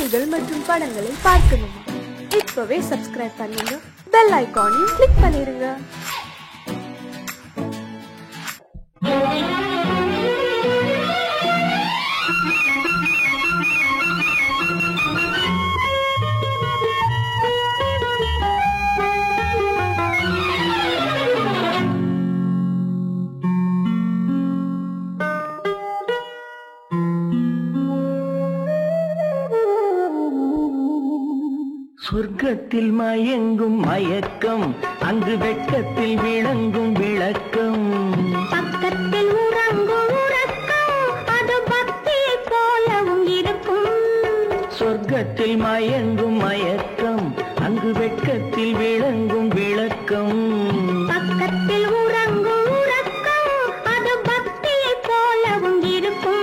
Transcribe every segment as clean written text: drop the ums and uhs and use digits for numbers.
செய்திகள் மற்றும் படங்களை பார்க்கணுமா? இப்பவே சப்ஸ்கிரைப் பண்ணுங்க, பெல் ஐகானையும் கிளிக் பண்ணிருங்க. சொர்க்கத்தில் மயங்கும் மயக்கம், அங்கு வெட்கத்தில் விளங்கும் விளக்கம். பக்கத்தில் உறங்கும் உறக்கம், அது பக்தியை போலவும் இருக்கும். சொர்க்கத்தில் மயங்கும் மயக்கம், அங்கு வெட்கத்தில் விளங்கும் விளக்கம். பக்கத்தில் உறங்கும் உறக்கம், அது பக்தியை போலவும் இருக்கும்.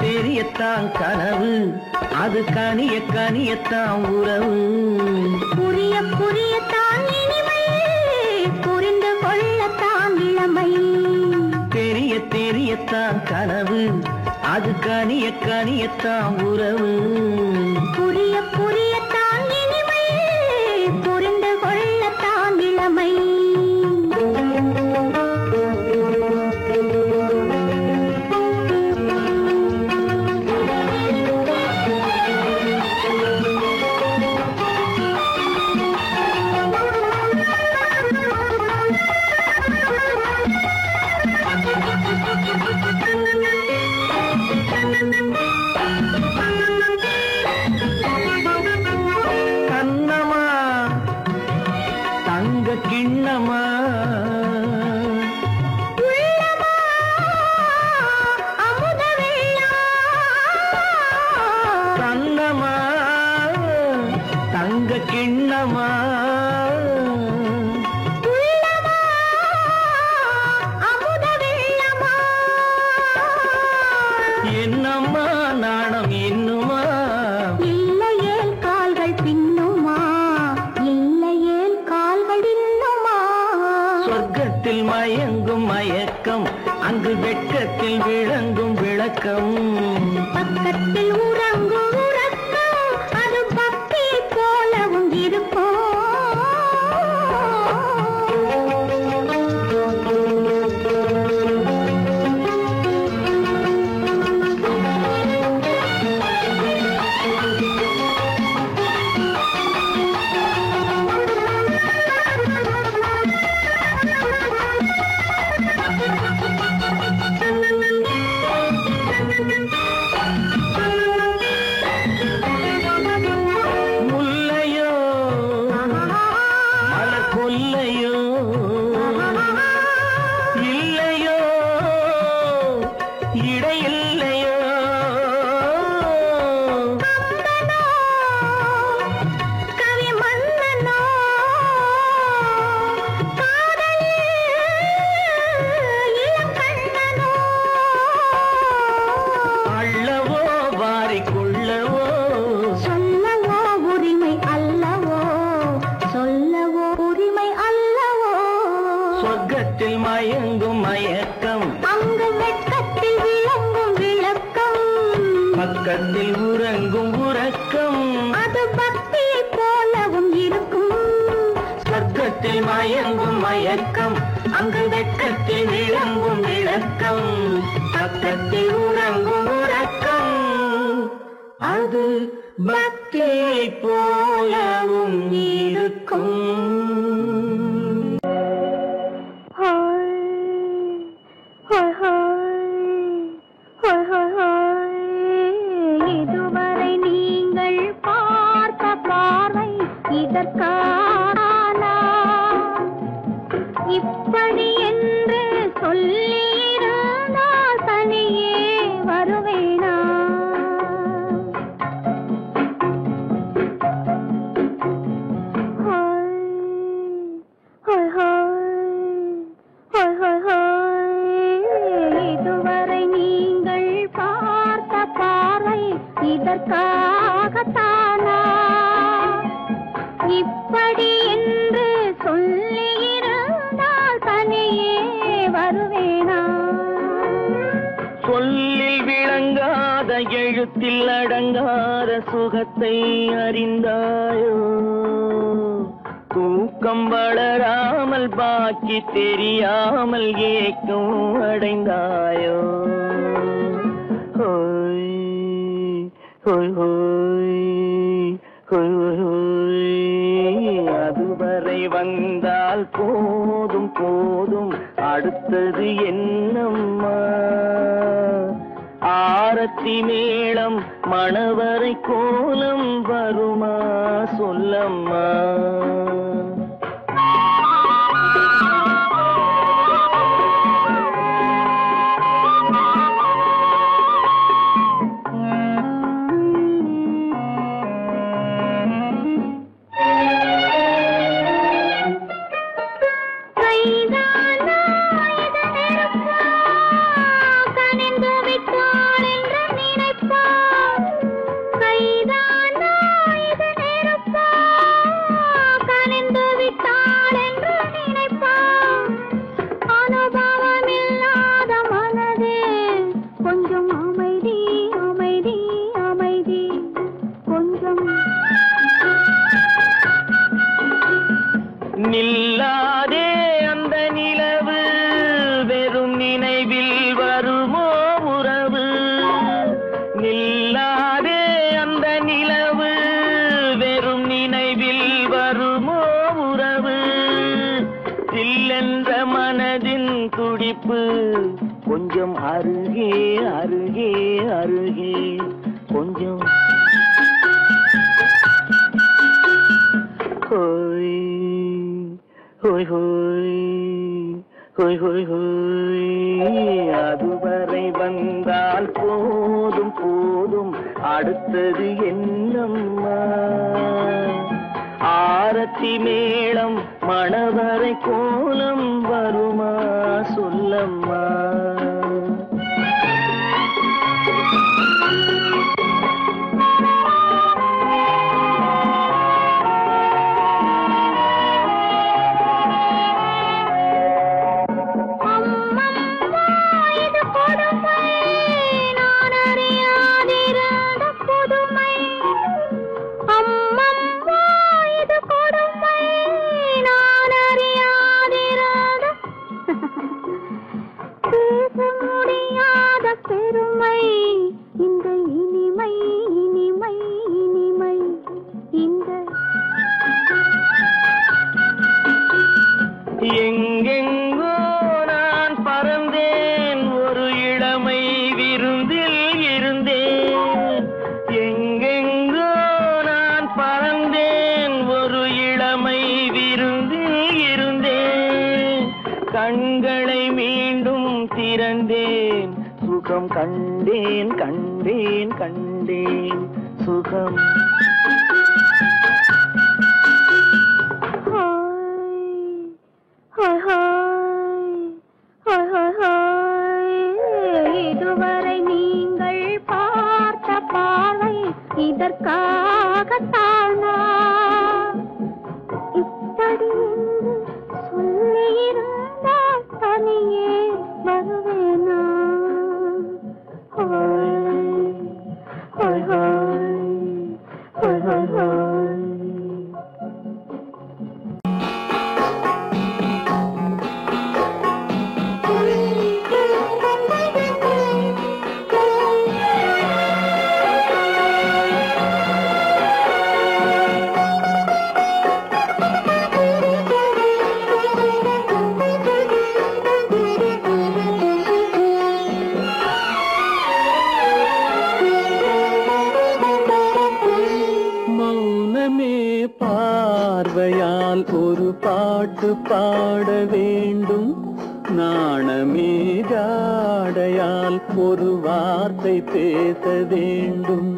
தெரியத்தான் கனவு, அது கனிய கனியத்தான் உறவு. புரிய புரியத்தான் இனிமை, புரிந்து கொள்ளத்தான் இளமை. தெரியத்தான் கனவு, அது கனிய கனியத்தான் உறவு. புரிய புரியத்தான் இனிமை, புரிந்து கொள்ளத்தான் இளமை. கண்ணமா தங்க கிண்ணமா, கண்ணமா தங்க கிண்ணமா, என்னம்மா நாணம் இன்னுமா? இல்லையேல் கால்கள் பின்னுமா, இல்லையேல் கால்கள் இன்னுமா. சொர்க்கத்தில் மயங்கும் மயக்கம், அங்கு வெட்கத்தில் விளங்கும் விளக்கம். பக்கத்தில் உறங்கும் உறக்கம், அது பக்தியை போலவும் இருக்கும். முல்லையோ மலர் கொல்லையோ, இல்லையோ இடையில்லையோ. கவி மன்னனோ, காதலில் இளங்கண்ணனோ. அள்ளவோ வாரிக்கொள்ளவோ, சொல்லவோ உரிமை அல்லவோ, சொல்லவோ உரிமை அல்லவோ. சொர்க்கத்தில் மயங்கும் மயக்கம், அங்கு வெட்கத்தில் விளங்கும் விளக்கம். பக்கத்தில் உறங்கும் உறக்கம். அது பக்தியை போலவும் இருக்கும். சொர்க்கத்தில் மயங்கும் மயக்கம், அங்கு வெட்கத்தில் விளங்கும் விளக்கம். பக்கத்தில் உறங்கும் உறக்கம், அது பக்தியை போலவும் இருக்கும். இதுவரை நீங்கள் பார்த்த பார்வை இதற்கான, இப்படி என்று சொல்லியிருந்தால் தனியே வருவேனா? இதற்காகத்தான் மனதில் அடங்காத சுகத்தை அறிந்தாயோ தூக்கம் வளராமல் பாக்கி தெரியாமல் ஏக்கம் அடைந்தாயோ ஹோய் ஹோய் ஹோய் ஹோய் ஹோய் அதுவரை வந்தால் போதும் போதும் அடுத்தது என்னம்மா ஆரத்தி மேளம் மணவரை கோலம் வருமா சொல்லம்மா நில்லாதே அந்த நிலவு வெறும் நினைவில் வருமோ உறவு நில்லாதே அந்த நிலவு வெறும் நினைவில் வருமோ உறவு சில்லென்ற மனதின் துடிப்பு கொஞ்சம் அருகே அருகே அருகே கொஞ்சம் ஹோய் ஹோய் ஹோய் ஹோய் ஹோய் ஹோய் அதுவரை வந்தால் போதும் போதும் அடுத்தது என்னம்மா ஆரத்தி மேளம் மணவரை கோலம் வருமா சொல்லம்மா எங்கெங்கோ நான் பறந்தேன் ஒரு இளமை விருந்தில் இருந்தேன் எங்கெங்கோ நான் பறந்தேன் ஒரு இளமை விருந்தில் இருந்தேன் கண்களை மீண்டும் திறந்தேன் சுகம் கண்டேன் கண்டேன் கண்டேன் சுகம் இதுவரை நீங்கள் பார்த்த பார்வை இதற்காகத்தானா இப்படி சொல்லியிருந்தால் தனியே வருவேனா ஹோய் ஹோய் ஹோய் ஹோய் ஹோய் பார்வையால் ஒரு பாட்டு பாட வேண்டும் நாணமே ஜாடையால் ஒரு வார்த்தை பேச வேண்டும்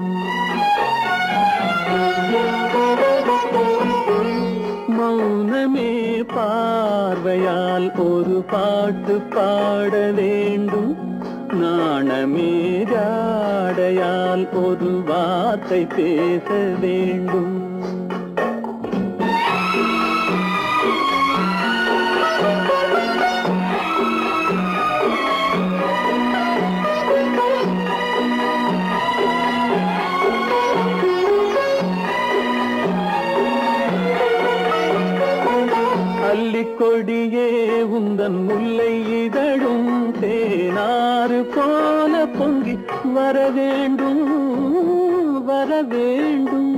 மௌனமே பார்வையால் ஒரு பாட்டு பாட வேண்டும் நாணமே ஜாடையால் ஒரு வார்த்தை பேச வேண்டும் கொடியே உந்தன் முல்லை இதழும் தேனாறு போல பொங்கி வர வேண்டும் வர வேண்டும்.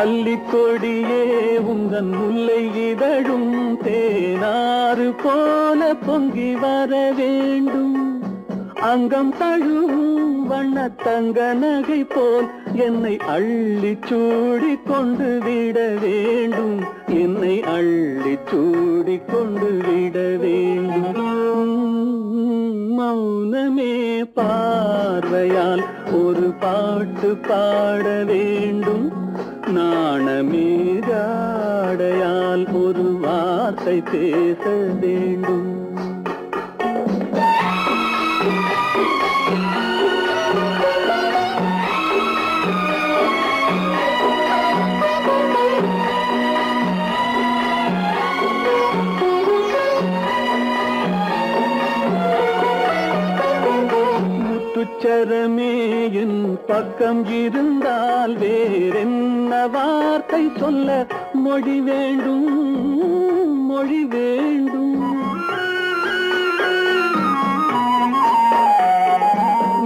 அல்லிக்கொடியே உந்தன் முல்லை இதழும் தேனாறு போல பொங்கி வர வேண்டும். அங்கம் தழுவும் வண்ண தங்க நகை போல் என்னை அள்ளி சூடி கொண்டு விட வேண்டும். என்னை அள்ளி சூடி கொண்டு விட வேண்டும். மௌனமே பார்வையால் ஒரு பாட்டு பாட வேண்டும். நாணமே ஜாடையால் ஒரு வார்த்தை பேச வேண்டும். முத்துச்சரமே என் பக்கம் இருந்தால் வேறென்ன வார்த்தை சொல்ல மொழி வேண்டும் மொழி வேண்டும்.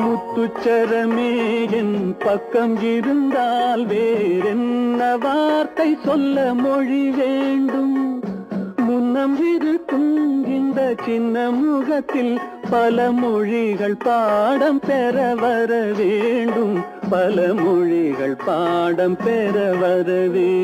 முத்துச்சரமே என் பக்கம் இருந்தால் வேறென்ன வார்த்தை சொல்ல மொழி வேண்டும். முன்னம் இருக்கும் இந்த சின்ன முகத்தில் பல மொழிகள் பாடம் பெற வர வேண்டும். பல மொழிகள் பாடம் பெற வர வேண்டும்.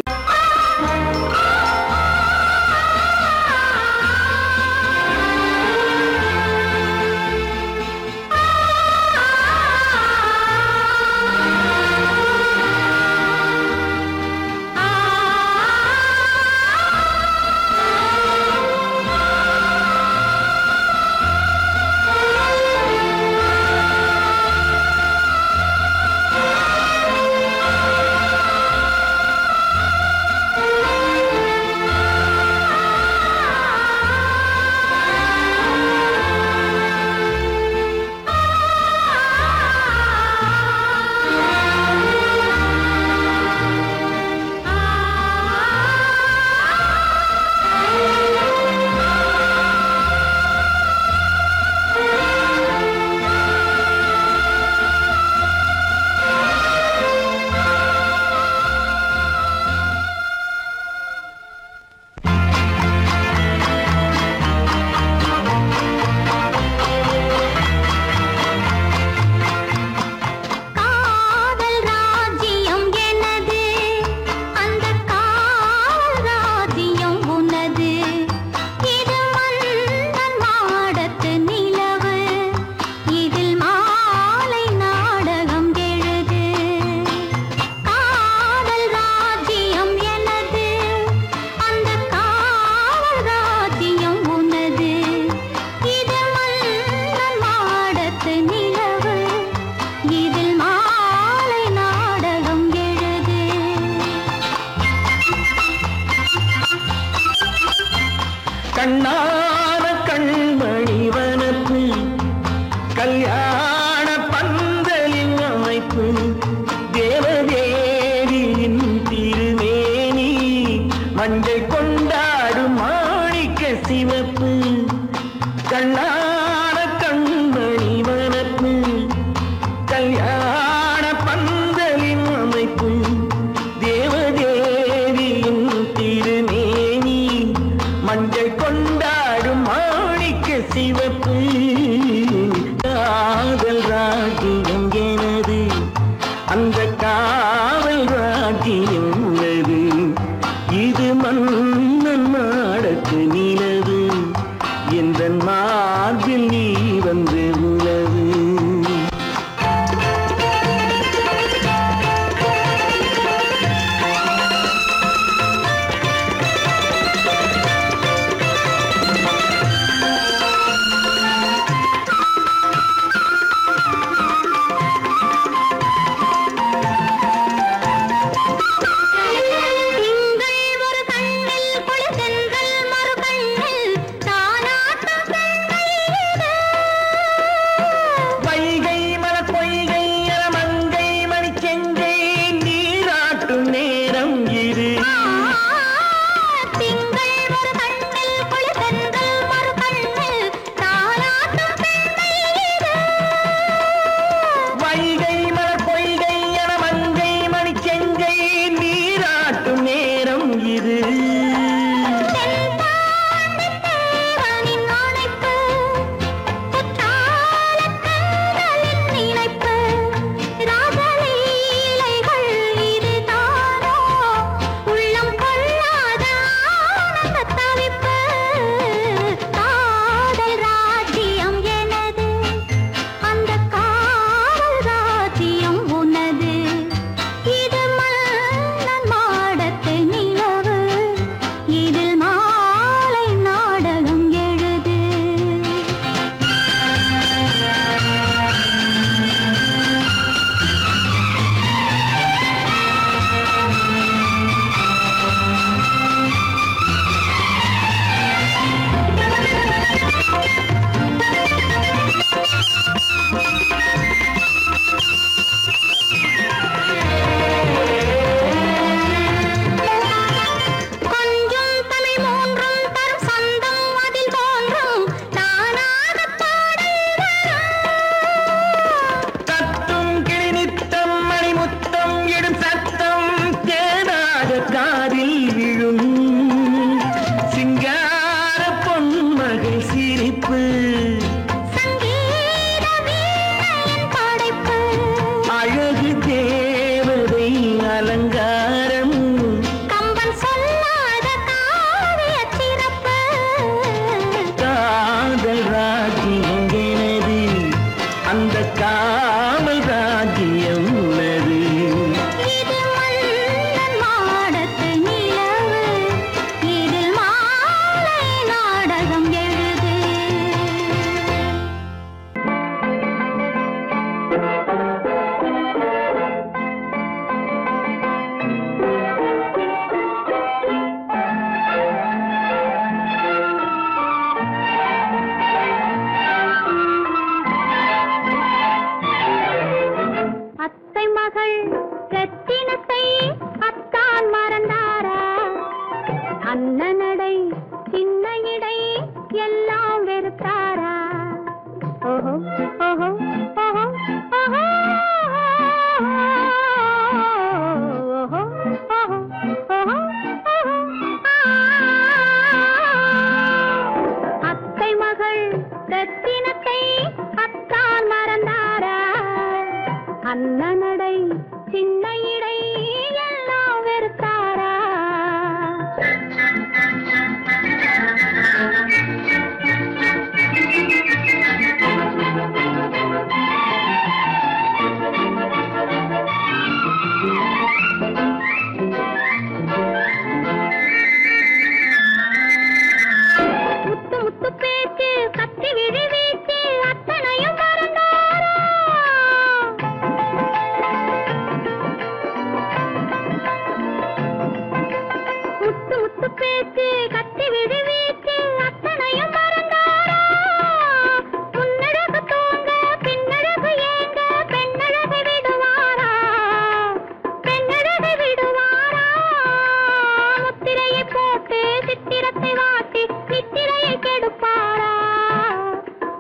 கண்ணான கண்மணி வனப்பு கல்யாண பந்தலின் அமைப்பு தேவதேவியின் திருமேனி மஞ்சள் கொண்டாடும் மாணிக்க சிவப்பு. கண்ணான கண்மணி வனப்பு கல்யாண பந்தலின் அமைப்பு தேவதேவியின் திருமேனி மஞ்சள் கொண்டாடும் மாணிக்க சிவப்பு. காதல் ராஜ்யம் எனது அந்த காவல் ராஜ்யம் உள்ளது. இது மன்னன் மாடத்து நிலவு எந்த மார்பில் நீ வந்து உலவு. அந்த காவல் ராஜ்யம் உள்ளது. இது மன்னன் மாடத்து நிலவு, இதில் மாலை நாடகம் எழுது. அத்தை மகள் ரத்தினத்தை அத்தான் மறந்தாரா? அண்ணனடை சின்ன இடை எல்லாம் வெறுத்தாரா? ஓஹோ ஓஹோ ஓஹோ ஓஹோ ஓஹோ ஓஹோ ஓஹோ. அத்தை மகள் ரத்தினத்தை அத்தான் மறந்தாரா? அண்ணனடை சின்ன இடை எல்லாம் வெறுத்தாரா? முத்து முத்து பேச்சு கத்தி விழி வீச்சு அத்தனையும் மறந்தாரா? முத்து முத்து பேச்சு கத்தி விழி வீச்சு அத்தனையும் மறந்தாரா? முன்னழகு தூங்க பின்னழகு ஏங்க பெண்ணழகு விடுவாரா? பெண்ணழகு விடுவாரா? முத்திரையை போட்டு சித்திரத்தை வாட்டி நித்திரையை கெடுப்பாரா?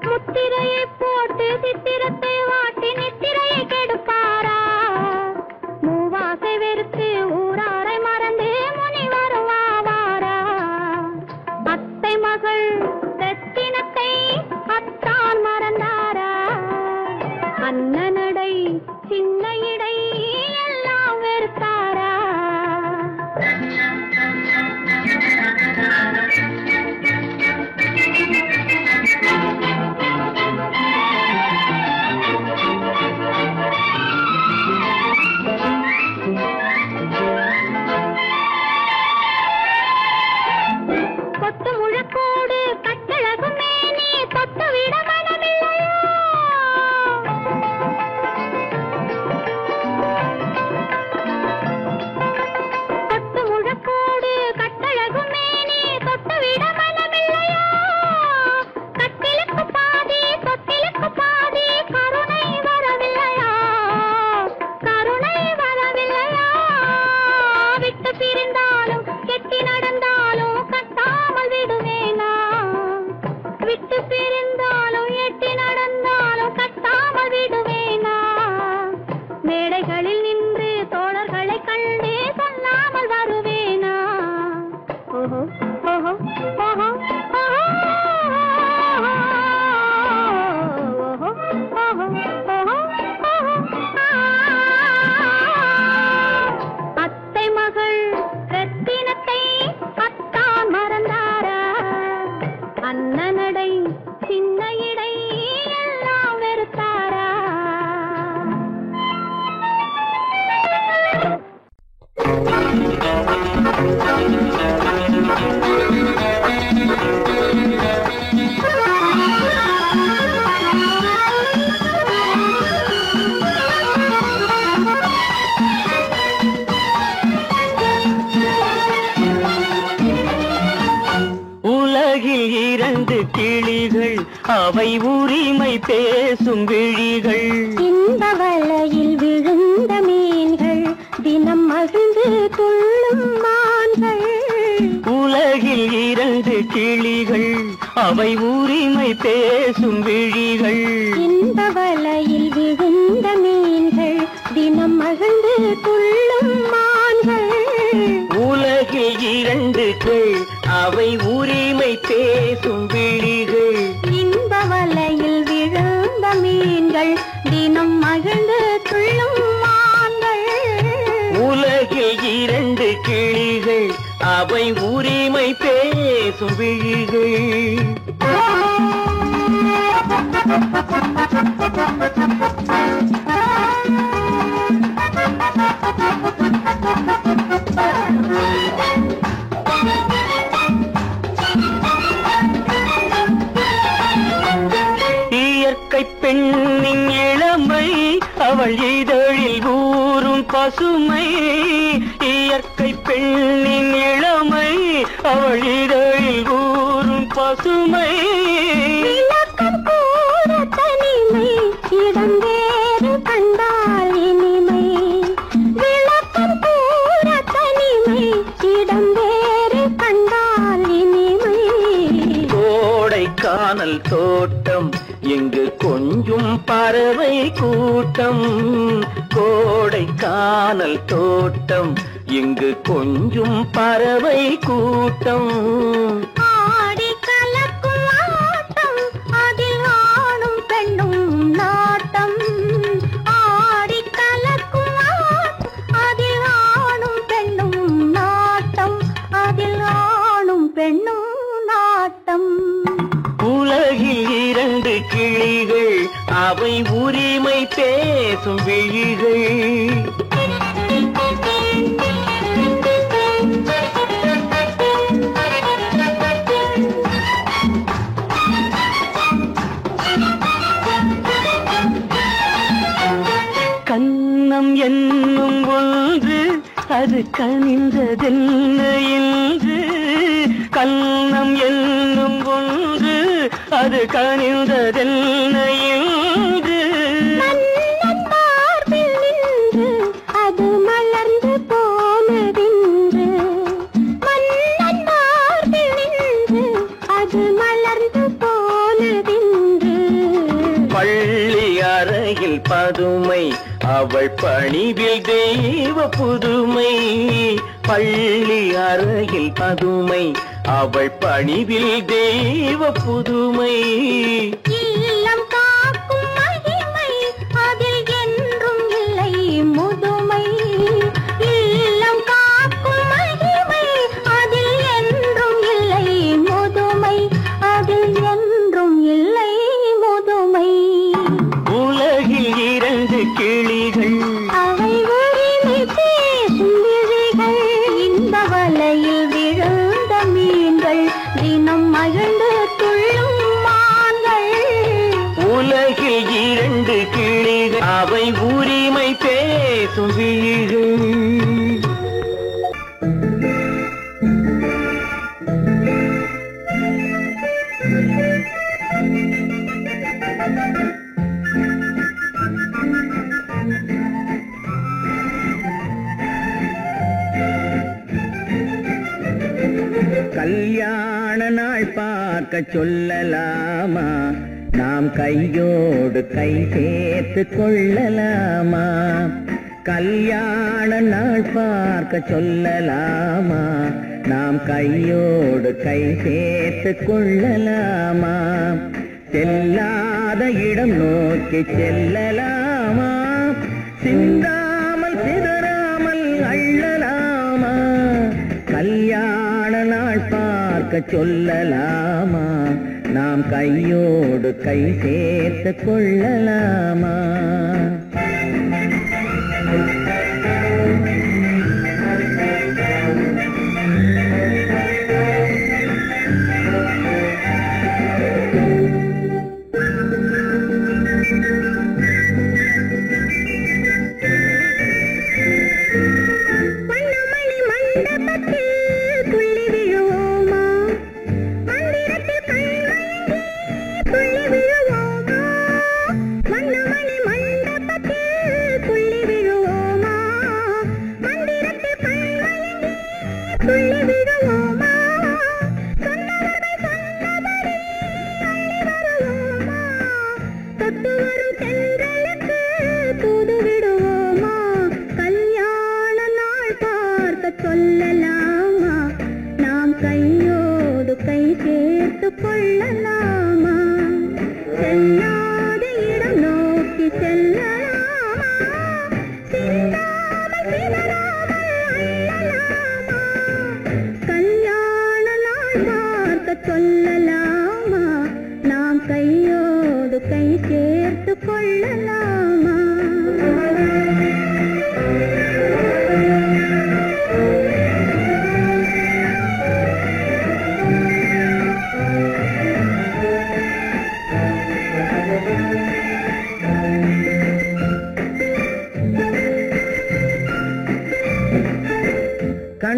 முத்திரையை போட்டு சித்திரத்தை வாட்டி நித்திரையை கெடுப்பாரா? மூவாசை வெறுத்து ஊராரை மறந்து முனி வருவாரா? அத்தை மகள் ரத்தினத்தை அத்தான் மறந்தாரா? அண்ணனடை சின்ன இடை எல்லாம் வெறுத்தாரா? கொத்து முழக்கோடு கட்டழகு மேனி தொட்டு விட மனமில்லையோ? கொத்து முழக்கோடு கட்டழகு மேனி தொட்டு விட மனமில்லையோ? கட்டிலுக்கு பாதி தொட்டிலுக்கு பாதி கருணை வரவில்லையா? கருணை வரவில்லையா? விட்டு பிரிந்தாலும் கெட்டி நடந்தாலும் கட்டாமல் விடுவேனா? விட்டு பிரிந்தாலும் எட்டி நடந்தாலும் கட்டாமல் விடுவேனா? மேடைகளில் நின்று தோழர்களை கண்டு சொல்லாமல் வருவேனா? ஓஹோ ஓஹோ ஓஹோ ஓஹோ ஓஹோ ஓஹோ ஓஹோ ஓஹோ. அத்தை மகள் ரத்தினத்தை அத்தான் மறந்தாரா? அண்ணனடை சின்ன இடை எல்லாம் வெறுத்தாரா? உலகில் இரண்டு கிளிகள் அவை உரிமை பேசும் விழிகள். இந்த வலையில் விழுந்த மீன்கள் தினம் மகிழ்ந்து துள்ளும் மான்கள். உலகில் இரண்டு கிளிகள் அவை உரிமை பேசும் விழிகள். இந்த வலையில் விழுந்த மீன்கள் தினம் மகிழ்ந்து துள்ளும் மான்கள். உலகில் இரண்டு அவை உரிமை பேசும் விழிகள். இந்த வலையில் விழுந்த மீன்கள் தினம் மகிழ்ந்து துள்ளும் மான்கள். உலகில் இரண்டு கிளிகள் அவை உரிமை பேசும் விழிகள். இயற்கை பெண்ணின் இளமை அவள் இதழில் ஊறும் பசுமை. இயற்கை பெண்ணின் இளமை அவள் இதழில் ஊறும் பசுமை. விளக்கம் கூற தனிமை இடம் வேறு கண்டால் இனிமை. விளக்கம் கூற தனிமை இடம் வேறு கண்டால் இனிமை. கோடைக்கானல் தோட்டம் எங்கு கொஞ்சும் பறவை கூட்டம். கோடைக்கானல் தோட்டம் எங்கு கொஞ்சும் பறவை கூட்டம். ஆடி கலக்கும் ஆட்டம் அதில் ஆணும் பெண்ணும் நாட்டம். ஆடி கலக்கும் ஆட்டம் அதில் ஆணும் பெண்ணும் நாட்டம். அதில் ஆணும் பெண்ணும் நாட்டம். உலகில் இரண்டு கிளிகள் அவை உரிமை பேசும் விழிகள். கன்னம் என்னும் ஒன்று அது கனிந்ததென்ன என்று. கன்னம் என்னும் ஒன்று அது கனிந்ததென்ன என்று. மன்னன் மார்பில் நின்று அது மலர்ந்து போனதென்று. மன்னன் மார்பில் நின்று அது மலர்ந்து போனதென்று. பள்ளி அறையில் பதுமை அவள் பணிவில் தெய்வ புதுமை. பள்ளி அறையில் பதுமை அவள் பணிவில் தெய்வ புதுமை. இல்லம் காக்கும் மகிமை அதில் என்றும் இல்லை முதுமை. இல்லம் காக்கும் மகிமை அதில் என்றும் இல்லை முதுமை. அதில் என்றும் இல்லை முதுமை. உலகில் இரண்டு கிளிகள் அவை உரிமை பேசும் விழிகள். இந்த வலையில் விழுந்த மீன்கள் தினம் மகிழ்ந்து துள்ளும் மான்கள். உலகில் இரண்டு கிளிகள் அவை உரிமை பேசும் விழிகள். கல்யாண நாள் பார்க்க சொல்லலாமா? நாம் கையோடு கை சேர்த்து கொள்ளலாமா? கல்யாண நாள் பார்க்க சொல்லலாமா? நாம் கையோடு கை சேர்த்து கொள்ளலாமா? செல்லாத இடம் நோக்கி செல்லலாமா? சிந்தாமல் சிதறாமல் அள்ளலாமா? கல்யாண நாள் பார்க்க சொல்லலாமா? நாம் கையோடு கை சேர்த்து கொள்ளலாமா? மண்டபத்தில்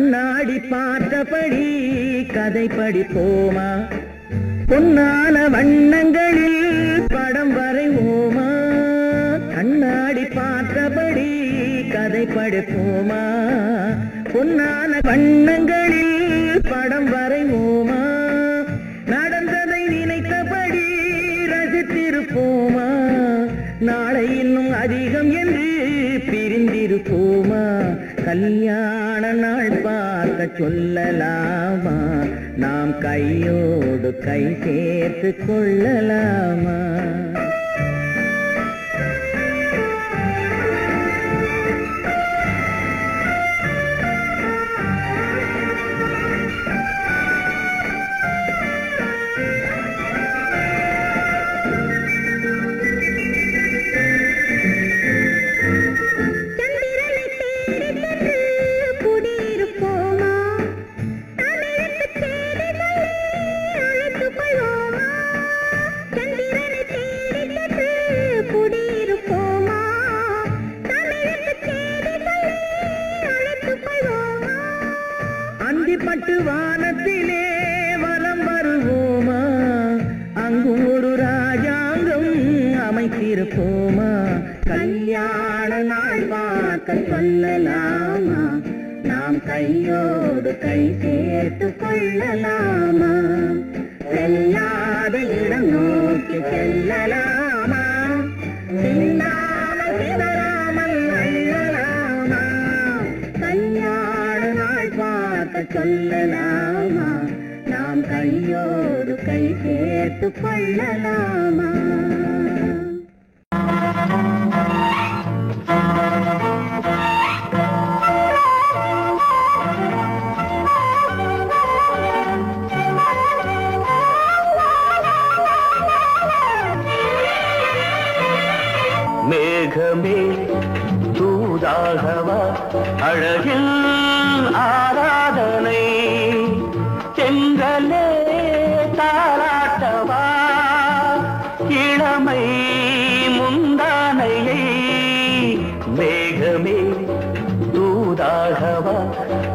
கண்ணாடி பார்த்தபடி கதை படிப்போமா பொன்னான வண்ணங்களில் படம் வரைவோமா கண்ணாடி பார்த்தபடி கதை படிப்போமா பொன்னான வண்ணங்களில் படம் வரைவோமா நடந்ததை நினைத்தபடி ரசித்திருப்போமா நாளை இன்னும் அதிகம் என்று பிரிந்திருப்போமா கல்யாண நாள் பார்க்க சொல்லலாமா நாம் கையோடு கை சேர்த்து கொள்ளலாமா பட்டு வானத்திலே வலம் வருவோமா அங்கு ஒரு ராஜாங்கம் அமைத்திருப்போமா கல்யாண நாள் பார்க்க சொல்லலாமா நாம் கையோடு கை சேர்த்து கொள்ளலாமா செல்லாத இடம் நோக்கி செல்லலாமா சின்னாமல் சிதறாமல் அள்ளலாமா கல்யாண நாள் பார்க்க சொல்லலாமா நாம் கையோடு கை சேர்த்து கொள்ளலாமா மேகமே தூதாகவா அழகில் ஆராதனை செங்கலே தாராட்டவா இளமை முந்தானையை மேகமே தூதாகவா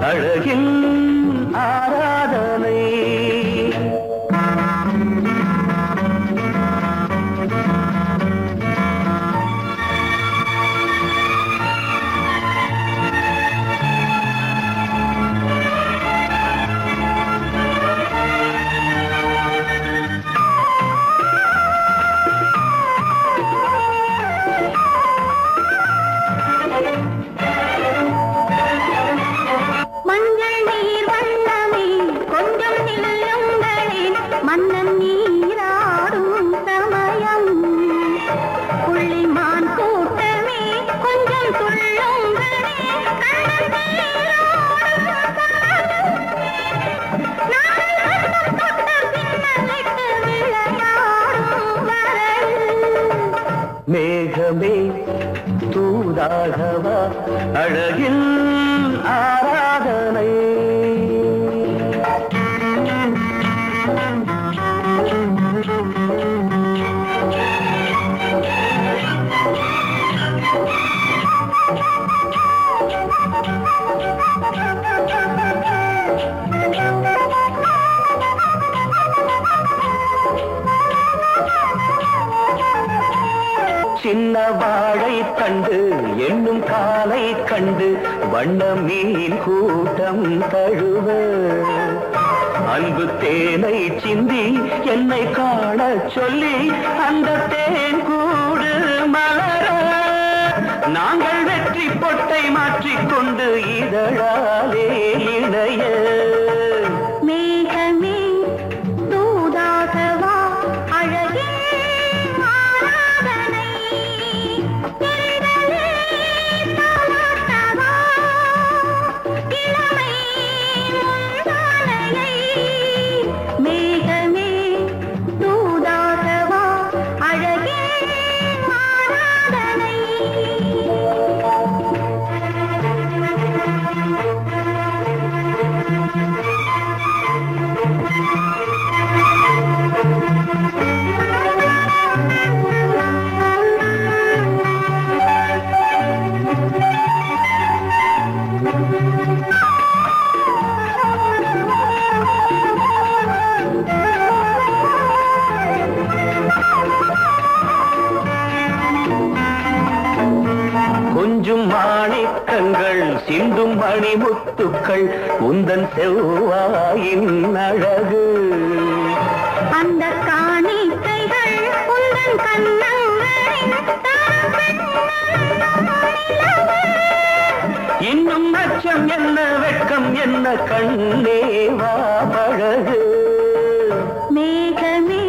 அழகில் ஆராதனை மேகமே தூதாகவா அழகில் ஆராதனை சின்ன வாழை கண்டு என்னும் காலை கண்டு வண்ண மீன் கூட்டம் தழுவ அன்பு தேனை சிந்தி என்னை காண சொல்லி அந்த தேன் கூடு மலர நாங்கள் வெற்றி பொட்டை மாற்றிக்கொண்டு இதழாலே இணைய மேகமே தூதாகவா அழகே ஆராதனை தென்றலே தாலாட்டவா இளமை முந்தானையை மேகமே தூதாகவா அழகே ஆராதனை கொஞ்சும் மாணிக்கங்கள் சிந்தும் மணிமுத்துக்கள் உந்தன் செவ்வாயின் அழகு. அந்த காணிக்கைகள் உந்தன் கண்ணங்களின் இன்னும் அச்சம் என்ன வெட்கம் என்ன கண்ணே வா பழகு. மேகமே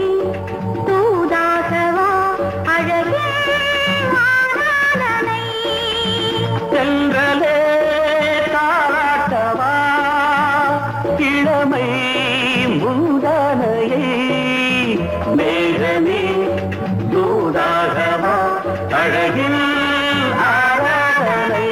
தூதாகவா அழகே ஆராதனை. சென்றலே தாராட்டவா இளமை மூதானையை. மேகமே தூதாகவா அழகில் ஆராதனை.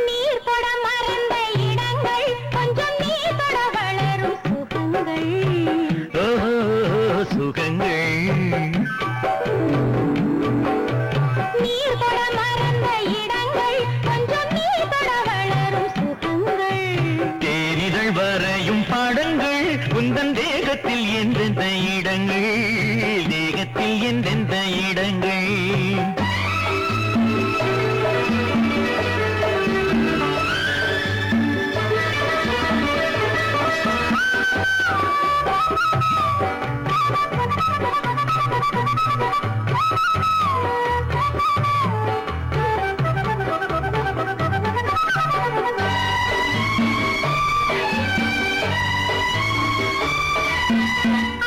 நீர் தொட மறந்த இடங்கள் கொஞ்சம் நீர் தொட வளரும் சுகங்கள். சுகங்கள் நீர் தொட மறந்த இடங்கள் கொஞ்சம் நீர் தொட வளரும் சுகங்கள். தேரிதழ் வரையும் பாடங்கள் உந்தன் தேகத்தில் எந்தெந்த இடங்கள், தேகத்தில் எந்தெந்த இடங்கள்.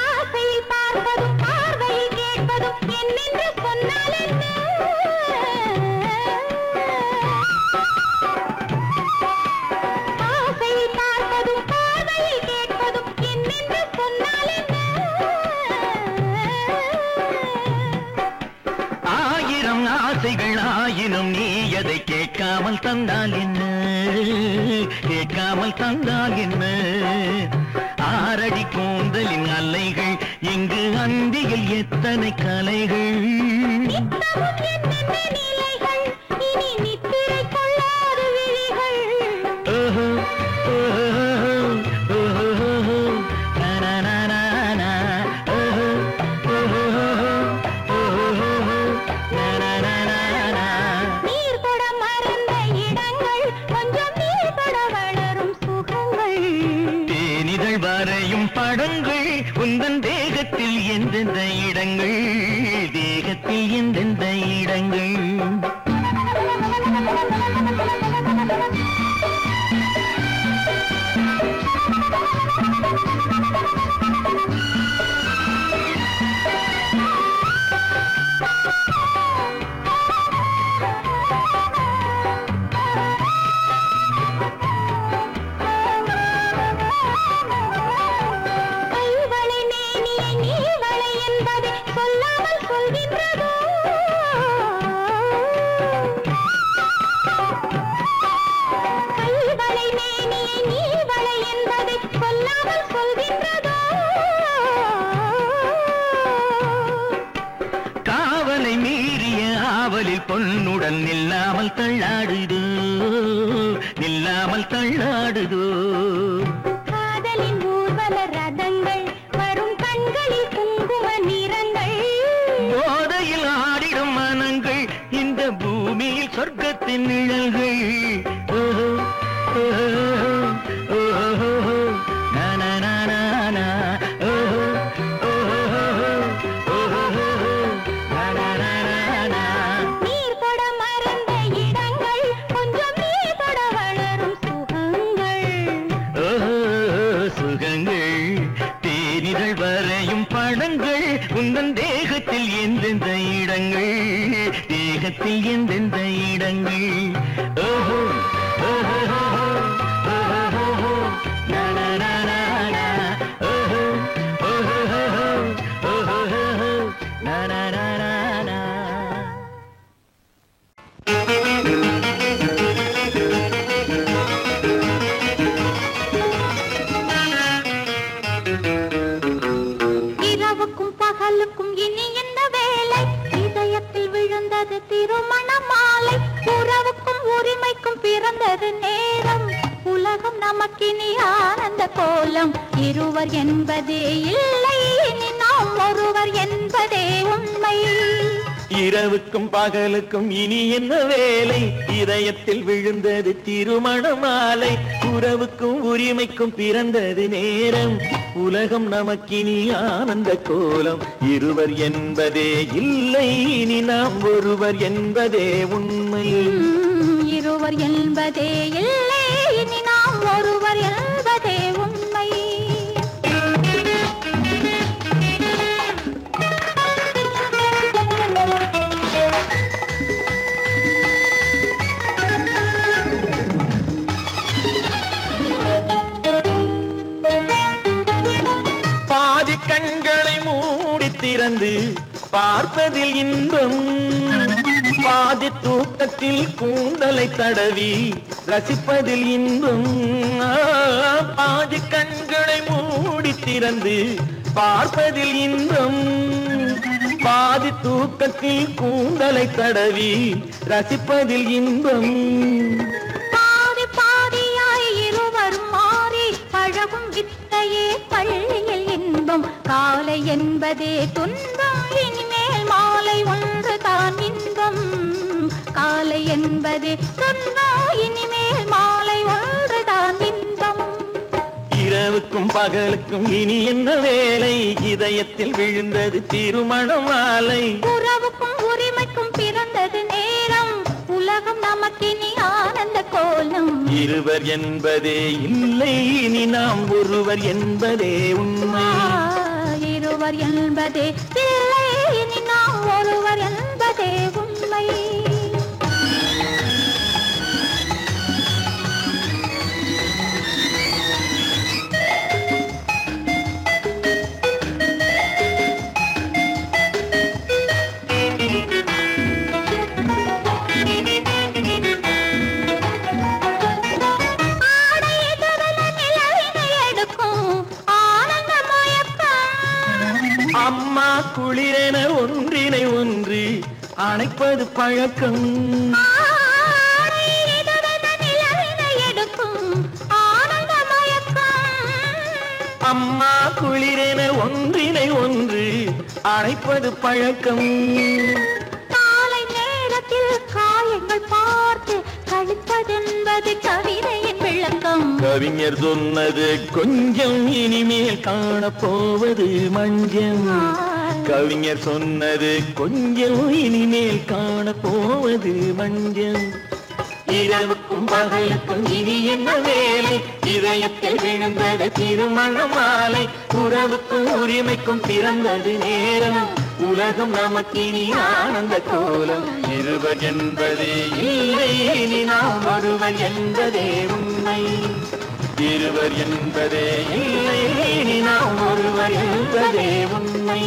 ஆசையில் பார்ப்பதும் பார்வையில் கேட்பதும் என்னென்று சொன்னால் என்ன? ஆசையில் பார்ப்பதும் பார்வையில் கேட்பதும் என்னென்று சொன்னால் என்ன? ஆயிரம் ஆசைகள் ஆயினும் நீ அதை கேட்காமல் தந்தால் என்ன, கேட்காமல் தந்தால் என்ன. ஆரடி கூந்தலின் அலைகள் இங்கு அந்தியில் எத்தனை கலைகள். நித்தமும் என்னென்ன நிலைகள் இனி நித்திரை கொள்ளாத விழிகள். ஓஹோ, ஓஹோ, ஓஹோ, நனனனனா, ஓஹோ, ஓஹோ, ஓஹோ, நனனனனா. நீர் தொட மறந்த இடங்கள் கொஞ்சம் நீர் தொட வளரும் சுகங்கள். தேனிதழ் வரையும் படங்கள் உந்தன் தேகத்தில் எந்தெந்த இடங்கள், தேகத்தில் எந்தெந்த இடங்கள். கைவளை மேனியை நீவளை என்பதை சொல்லாமல் சொல்கின்றதோ? கைவளை மேனியை நீவளை என்பதை சொல்லாமல் சொல்கின்றதோ? காவலை மீறிய ஆவலில் பொன்னுடன் நில்லாமல் தள்ளாடுதோ, நில்லாமல் தள்ளாடுதோ. காதலின் ஊர்வல ரதங்கள் வரும் கண்களில் குங்கும நிறங்கள். போதையில் ஆடிடும் மனங்கள் இந்த பூமியில் சொர்க்கத்தின் நிழல்கள். ஓஹோ, ஓஹோ, ஓஹோ, நனனனனா, ஓஹோ, ஓஹோ, ஓஹோ, நனனனனா. நீர் தொட மறந்த இடங்கள் கொஞ்சம் நீர் தொட வளரும் சுகங்கள். ஓஹோ, சுகங்கள் தேனிதழ் வரையும் படங்கள் உந்தன் தேகத்தில் எந்தெந்த இடங்கள், தேகத்தில் எந்தெந்த இடங்கள். ஓஹோ, ஓஹோ, ஓஹோ, நனனனனா, ஓஹோ, ஓஹோ, ஓஹோ, நனனனனா. பிறந்தது நேரம் உலகம் நமக்கினி ஆனந்த கோலம் இருவர் என்பதே இல்லை இனி நாம் ஒருவர் என்பதே உண்மை இரவுக்கும் பகலுக்கும் இனி என்ன வேலை இதயத்தில் விழுந்தது திருமண மாலை உறவுக்கும் உரிமைக்கும் பிறந்தது நேரம் உலகம் நமக்கினி ஆனந்த கோலம் இருவர் என்பதே இல்லை இனி நாம் ஒருவர் என்பதே உண்மை இருவர் என்பதே இல்லை இனி நாம் ஒருவர் என்பதே உண்மை பாதி கண்களை மூடி திறந்து பார்ப்பதில் இன்பம் பாதி தூக்கத்தில் கூந்தலை தடவி ரசிப்பதில் இன்பம் பாதி கண்களை மூடி திறந்து பார்ப்பதில் இன்பம் பாதி தூக்கத்தில் கூந்தலை தடவி ரசிப்பதில் இன்பம் பாதி பாதியாய் இருவரும் மாறி பழகும் வித்தையே பள்ளியில் இன்பம் காலை என்பதே துன்பம் இனிமேல் மாலை ஒன்று தான் இன்பம் காலை என்பதே துன்பம் இனிமேல் மாலை ஒன்று தான் இன்பம் இரவுக்கும் பகலுக்கும் இனி என்ன வேலை இதயத்தில் விழுந்தது திருமண மாலை உறவுக்கும் உரிமைக்கும் பிறந்தது நேரம் உலகம் நமக்கினி ஆனந்த கோலம் இருவர் என்பதே இல்லை இனி நாம் ஒருவர் என்பதே உண்மை இருவர் என்பதே இல்லை இனி நாம் ஒருவர் என்பதே உண்மை அம்மா குளிரென ஒன்றினை ஒன்று அணைப்பது பழக்கம் அம்மா குளிரென ஒன்றினை ஒன்று அணைப்பது பழக்கம் காலை நேரத்தில் காயங்கள் பார்த்து கழிப்பதென்பது கவிதையின் விளக்கம் கவிஞர் சொன்னது கொஞ்சம் இனிமேல் காணப்போவது மஞ்சள் கவிஞர் சொன்னது கொஞ்சம் இனிமேல் காணப்போவது மஞ்சள் இரவுக்கும் பகலுக்கும் இனி என்ன வேலை இதயத்தில் விழுந்தது திருமண மாலை உறவுக்கும் உரிமைக்கும் பிறந்தது நேரம் உலகம் நமக்கினி ஆனந்த கோலம் இருவர் என்பதே இல்லை இனி நாம் ஒருவர் என்பதே உண்மை இருவர் என்பதே இல்லை இனி நாம் ஒருவர் என்பதே உண்மை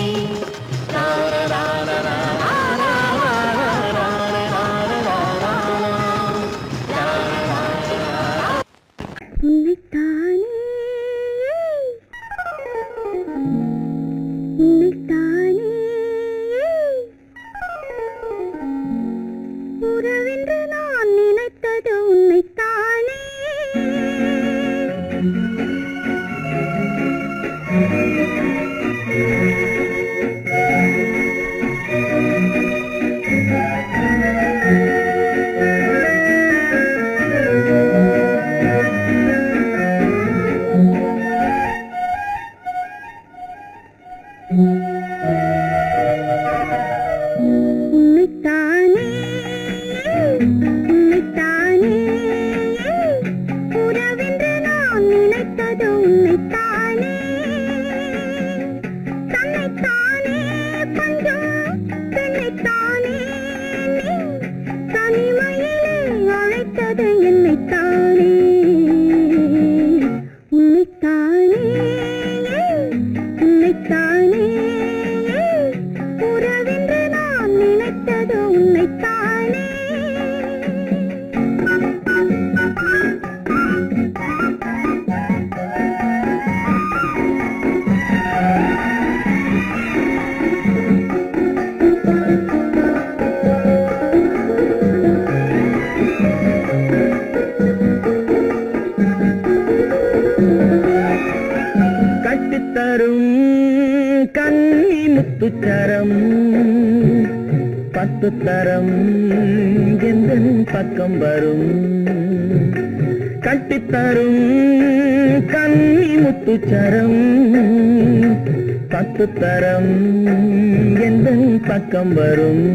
உறவென்று நான் நினைத்தது உன்னைத்தானே உன்னைத்தானே உன்னைத்தானே உறவென்று நான் நினைத்தது உன்னைத்தானே தன்னைத்தானே பஞ்சம் தன்னைத்தானே தனிமையிலே அழைத்தது என்னைத்தானே உன்னைத்தானே உன்னைத்தானே கட்டித்தரும் கன்னி முத்துச்சரம் 10 தரம் எந்தன் பக்கம் வரும் கட்டித்தரும் கன்னி முத்துச்சரம் 10 தரம் எந்தன் பக்கம் வரும்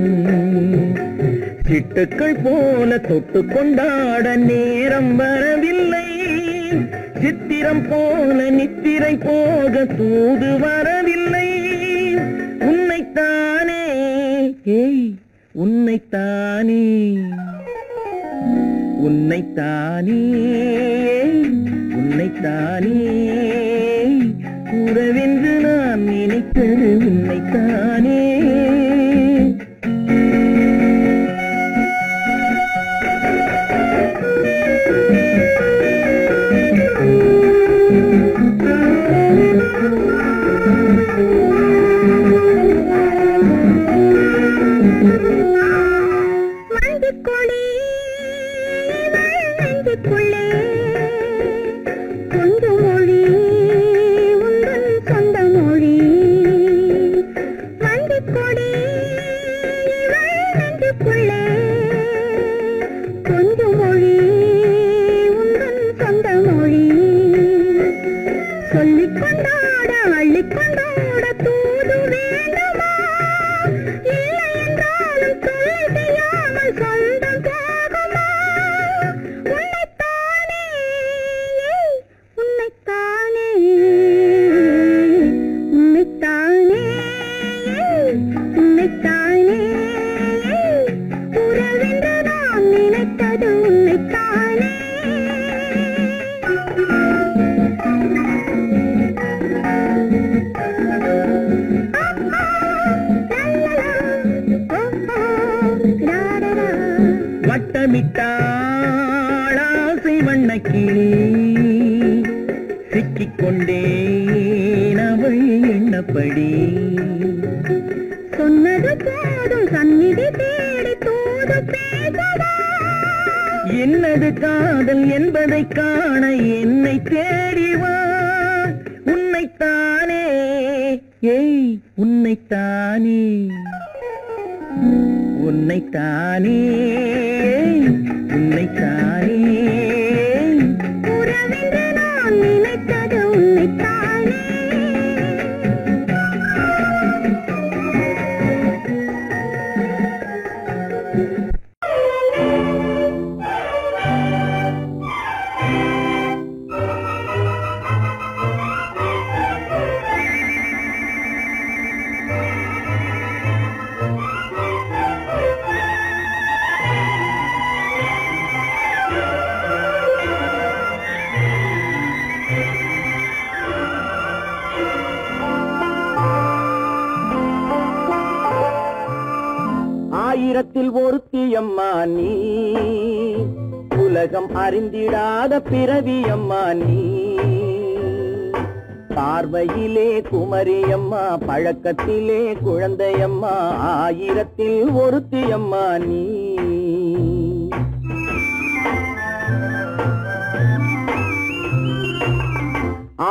சிட்டுக்கள் போல தொட்டு கொண்டாட நேரம் வரவில்லை சித்திரம் போல நித்திரை போக தூது வரவில்லை உன்னைத்தானே உன்னைத்தானே உன்னைத்தானே உன்னைத்தானே உறவென்று நான் நினைத்தது உன்னைத்தானே வட்டமிட்டாளாசை வண்ணக்கிளி சிக்கிக்கொண்டேன் அவள் எண்ணப்படி சொன்னது போதும் சந்நிதி தேடி தூது பேசவா என்னது காதல் என்பதை காண என்னை தேடிவா உன்னைத்தானே உன்னைத்தானே உன்னைத்தானே உன்னைத்தானே உறவென்று நான் நினைத்தது உன்னைத்தானே ஆயிரத்தில் ஒருத்தியம்மா நீ உலகம் அறிந்திடாத பிறவியம்மா நீ பார்வையிலே குமரியம்மா பழக்கத்திலே குழந்தையம்மா ஆயிரத்தில் ஒருத்தியம்மா நீ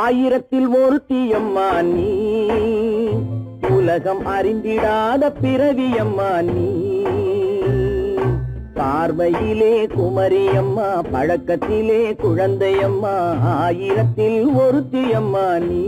ஆயிரத்தில் ஒருத்தியம்மா நீ உலகம் அறிந்திடாத பிறவியம்மா நீ பார்வையிலே குமரியம்மா பழக்கத்திலே குழந்தையம்மா ஆயிரத்தில் ஒருத்தியம்மா நீ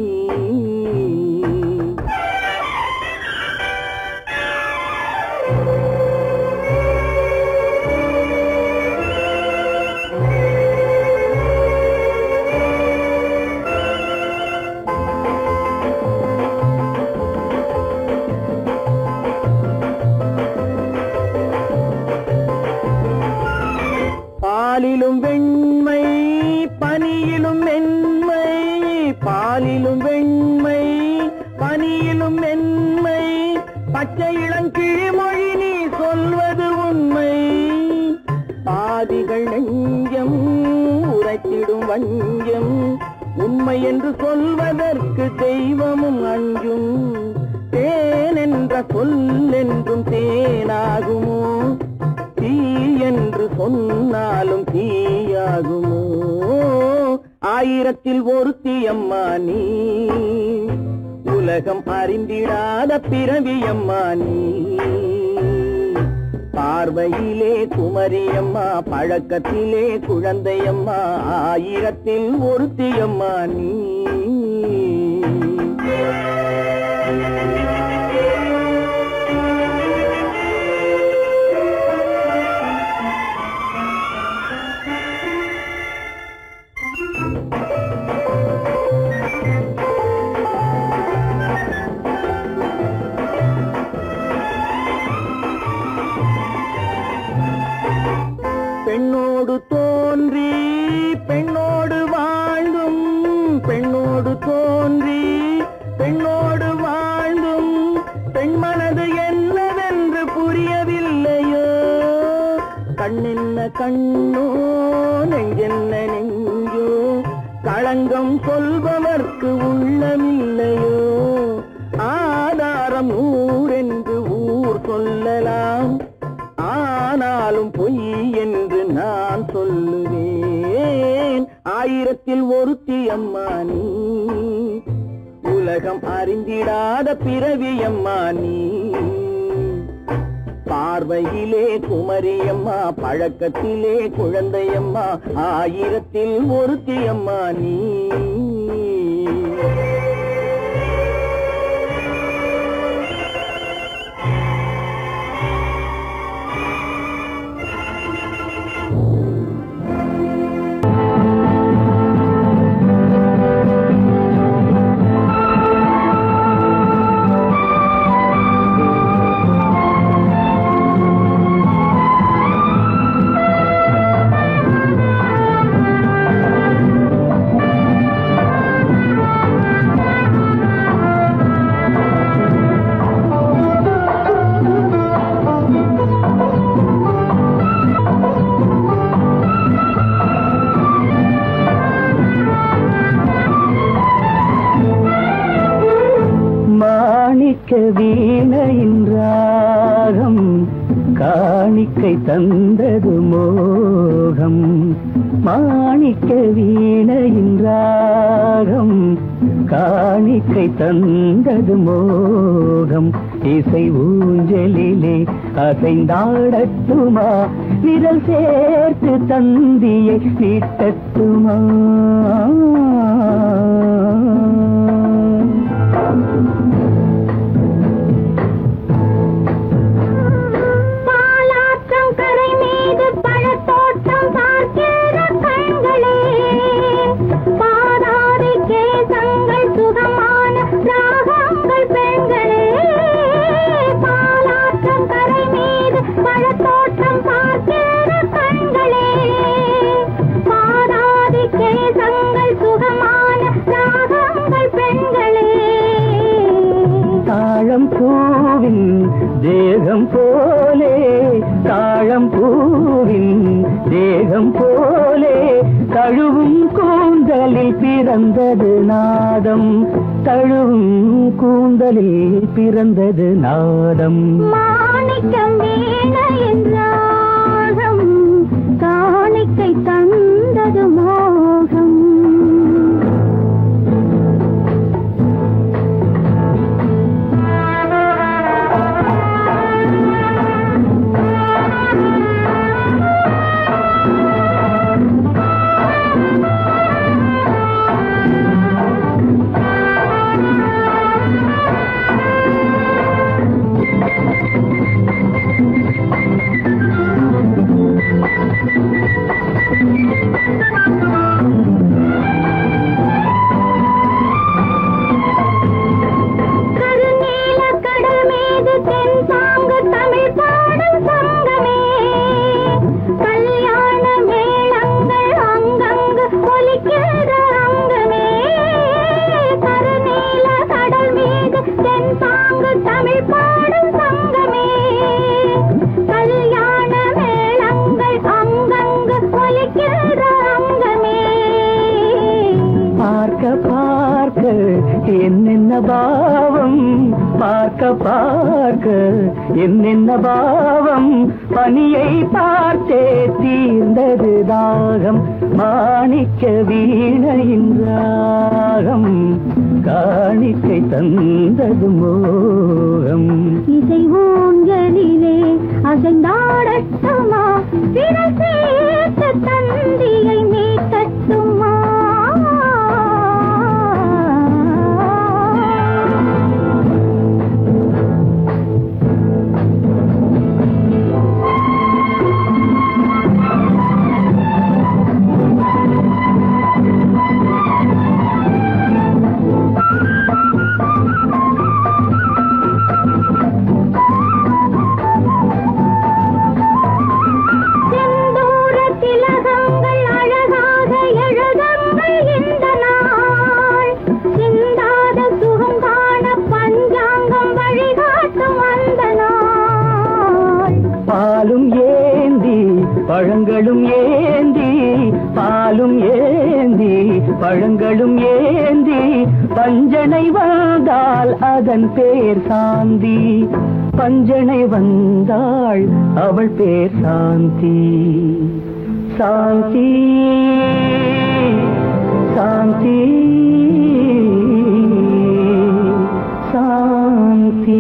பாலிலும் வெண்மை பனியிலும் மென்மை பாலிலும் வெண்மை பனியிலும் மென்மை பச்சை இளங்கிழிமொழி நீ சொல்வது உண்மை பாதிகள் நெஞ்சம் உரைத்திடும் வஞ்சம் உண்மை என்று சொல்வதற்கு தெய்வமும் அஞ்சும் தேன் என்ற சொல் என்றும் தேனாகுமோ தீ என்று சொன்னாலும் தீயாகுமோ ஆயிரத்தில் ஒருத்தியம்மா நீ உலகம் அறிந்திடாத பிறவியம்மா நீ. பார்வையிலே குமரியம்மா, பழக்கத்திலே குழந்தையம்மா, ஆயிரத்தில் ஒருத்தியம்மா நீ. பெண்ணோடு தோன்றி பெண்ணோடு வாழ்ந்தும், பெண்ணோடு தோன்றி பெண்ணோடு வாழ்ந்தும், பெண்மனது என்னவென்று புரியவில்லையோ. கண்ணென்ன கண்ணோ, நெஞ்சென்ன நெஞ்சோ, களங்கம் சொல்பவர்க்கு உள்ளமில்லையோ. ஆதாரம் ஊரென்று ஊர் சொல்லலாம், ஆனாலும் பொய் என்று நான் சொல்லுவேன். ஆயிரத்தில் ஒருத்தி அம்மா நீ. உலகம் அறிந்திடாத பிறவியம்மா நீ. பார்வையிலே குமரியம்மா, பழக்கத்திலே குழந்தையம்மா, ஆயிரத்தில் ஒருத்தி அம்மா நீ. வீணையின் ராகம் காணிக்கை தந்தது மோகம். மாணிக்க வீணையின் ராகம் காணிக்கை தந்தது மோகம். இசை ஊஞ்சலிலே அசைந்தாடட்டுமா, விரல் சேர்த்து தந்தியை நீட்டட்டுமா. தேகம் போலே தாழம் பூவின் தேகம் போலே தழுவும் கூந்தலில் பிறந்தது நாதம். தழுவும் கூந்தலில் பிறந்தது நாதம். மாணிக்கம் வீணையின் ராகம் காணிக்கை தந்தது மோகம். என்னென்ன பாவம் பார்க்க பார்க்க என்னென்ன பாவம். பனியை பார்த்தே தீர்ந்தது தாகம். மாணிக்க வீணையின் ராகம் காணிக்கை தந்தது மோகம். இசை ஊஞ்சலிலே அசைந்தாடட்டுமா, விரல் சேர்த்த தந்தியை மீட்டட்டுமா? பழங்களும் ஏந்தி, பாலும் ஏந்தி, பழங்களும் ஏந்தி, பஞ்சனை வந்தாள் அதன் பேர் சாந்தி. பஞ்சனை வந்தாள் அவள் பேர் சாந்தி. சாந்தி சாந்தி சாந்தி.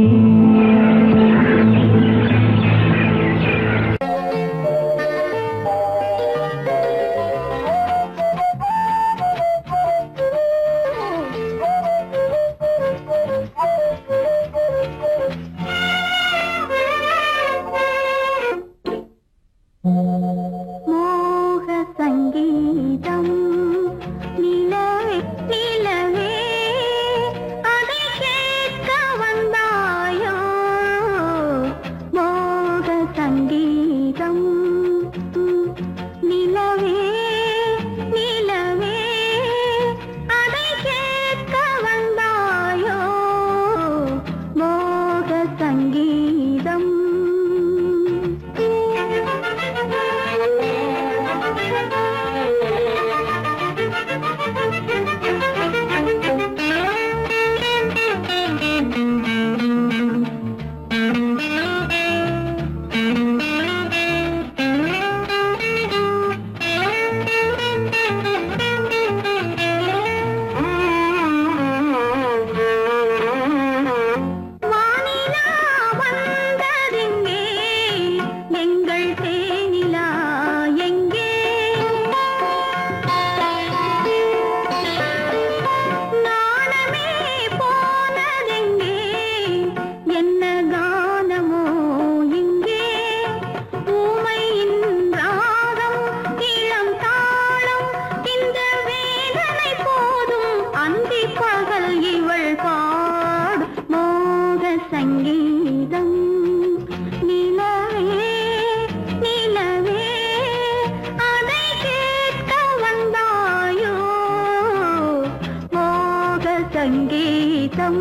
சங்கீதம்